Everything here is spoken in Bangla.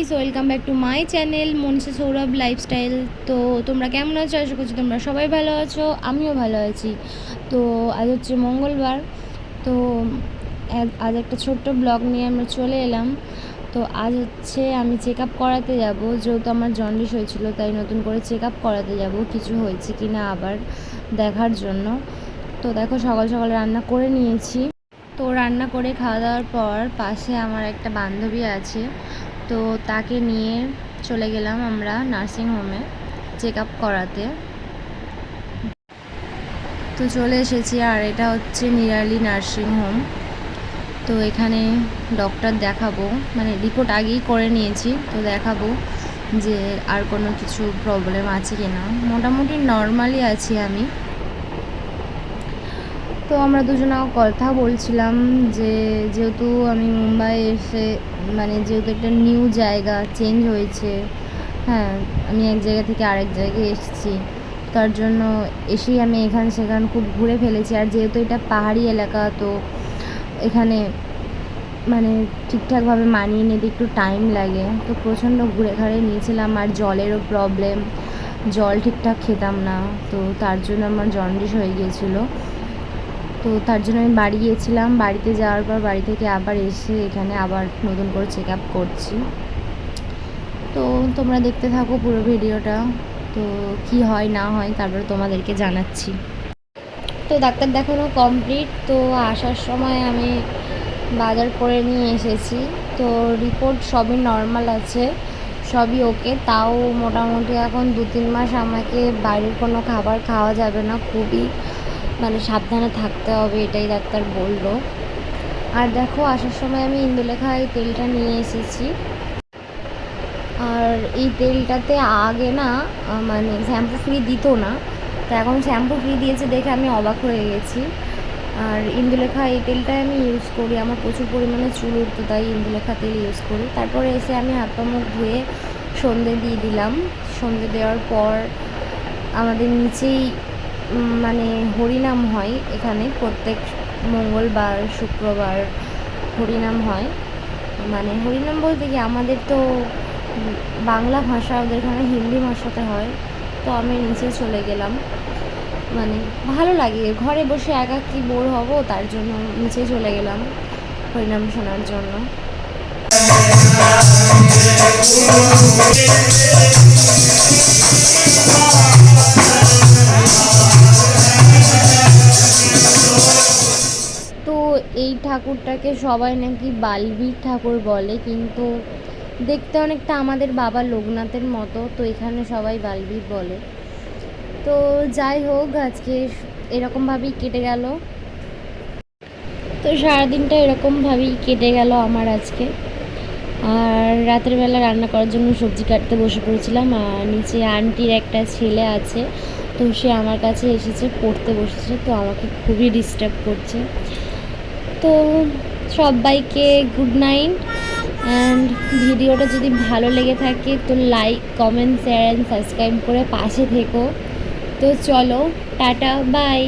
Guys, welcome back to my channel Manisha Sourav lifestyle. তো তোমরা কেমন আছো? আশা করছি তোমরা সবাই ভালো আছো, আমিও ভালো আছি। তো আজ হচ্ছে মঙ্গলবার। তো আজ একটা ছোট্ট ব্লগ নিয়ে আমরা চলে এলাম। তো আজ হচ্ছে আমি চেক আপ করাতে যাব, যেহেতু আমার জন্ডিস হয়েছিল, তাই নতুন করে চেক আপ করাতে যাব কিছু হয়েছে কি না আবার দেখার জন্য। তো দেখো, সকাল সকাল রান্না করে নিয়েছি। তো রান্না করে খাওয়া দাওয়ার পর পাশে আমার একটা বান্ধবী আছে, তো তাকে নিয়ে চলে গেলাম আমরা নার্সিংহোমে চেক আপ করাতে। তো চলে এসেছি, আর এটা হচ্ছে নিরালি নার্সিংহোম। তো এখানে ডক্টর দেখাবো, মানে রিপোর্ট আগেই করে নিয়েছি, তো দেখাবো যে আর কোনো কিছু প্রবলেম আছে কি না। মোটামুটি নর্মালি আছি আমি। তো আমরা দুজনাও কথা বলছিলাম যে যেহেতু আমি মুম্বাই এসে, মানে যেহেতু একটা নিউ জায়গা চেঞ্জ হয়েছে, হ্যাঁ আমি এক জায়গা থেকে আরেক জায়গায় এসেছি, তার জন্য এসেই আমি এখান সেখান খুব ঘুরে ফেলেছি। আর যেহেতু এটা পাহাড়ি এলাকা, তো এখানে মানে ঠিকঠাকভাবে মানিয়ে নিতে একটু টাইম লাগে। তো প্রচণ্ড ঘুরে ঘাড়ে নিয়েছিলাম, আর জলেরও প্রবলেম, জল ঠিকঠাক খেতাম না, তো তার জন্য আমার জন্ডিস হয়ে গিয়েছিলো। তো তার জন্য আমি বাড়ি গিয়েছিলাম, বাড়িতে যাওয়ার পর বাড়ি থেকে আবার এসে এখানে আবার নতুন করে চেক আপ করছি। তো তোমরা দেখতে থাকো পুরো ভিডিওটা, তো কি হয় না হয় তারপরে তোমাদেরকে জানাচ্ছি। তো ডাক্তার দেখানো কমপ্লিট। তো আসার সময় আমি বাজার করে নিয়ে এসেছি। তো রিপোর্ট সবই নর্মাল আছে, সবই ওকে। তাও মোটামুটি এখন 2-3 মাস আমাকে বাইরের কোনো খাবার খাওয়া যাবে না, খুবই মানে সাবধানে থাকতে হবে, এটাই ডাক্তার বললো। আর দেখো, আসার সময় আমি ইন্দুলেখা এই তেলটা নিয়ে এসেছি। আর এই তেলটাতে আগে না মানে শ্যাম্পু ফ্রি দিত না, তো এখন শ্যাম্পু ফ্রি দিয়েছে দেখে আমি অবাক হয়ে গেছি। আর ইন্দুলেখা এই তেলটাই আমি ইউজ করি, আমার প্রচুর পরিমাণে চুল উঠতো, তাই ইন্দুলেখা তেল ইউজ করি। তারপরে এসে আমি হাত পা মুখ ধুয়ে সন্ধে দিয়ে দিলাম। সন্ধে দেওয়ার পর আমাদের নিচেই মানে হরিনাম হয় এখানে, প্রত্যেক মঙ্গলবার শুক্রবার হরিনাম হয়। মানে হরিনাম বলতে কি, আমাদের তো বাংলা ভাষা, ওদের এখানে হিন্দি ভাষাতে হয়। তো আমি নিচে চলে গেলাম, মানে ভালো লাগে, ঘরে বসে একা কি বোর হব, তার জন্য নিচে চলে গেলাম হরিনাম শোনার জন্য। তো এই ঠাকুরটাকে সবাই নাকি বালবীর ঠাকুর বলে, কিন্তু দেখতে অনেকটা আমাদের বাবা লোকনাথের মতো, তো এখানে সবাই বালবীর বলে। তো যাই হোক, আজকে এরকমভাবেই কেটে গেল। তো সারাদিনটা এরকমভাবেই কেটে গেল আমার আজকে। আর রাতের বেলা রান্না করার জন্য সবজি কাটতে বসে পড়েছিলাম। আর নিচে আন্টির একটা ছেলে আছে, তো সে আমার কাছে এসেছে, পড়তে বসেছে, তো আমাকে খুবই ডিস্টার্ব করছে। তো সবাইকে গুড নাইট। অ্যান্ড ভিডিওটা যদি ভালো লেগে থাকে তো like, comment, share and subscribe করে পাশে থেকো। তো চলো, টাটা, বাই।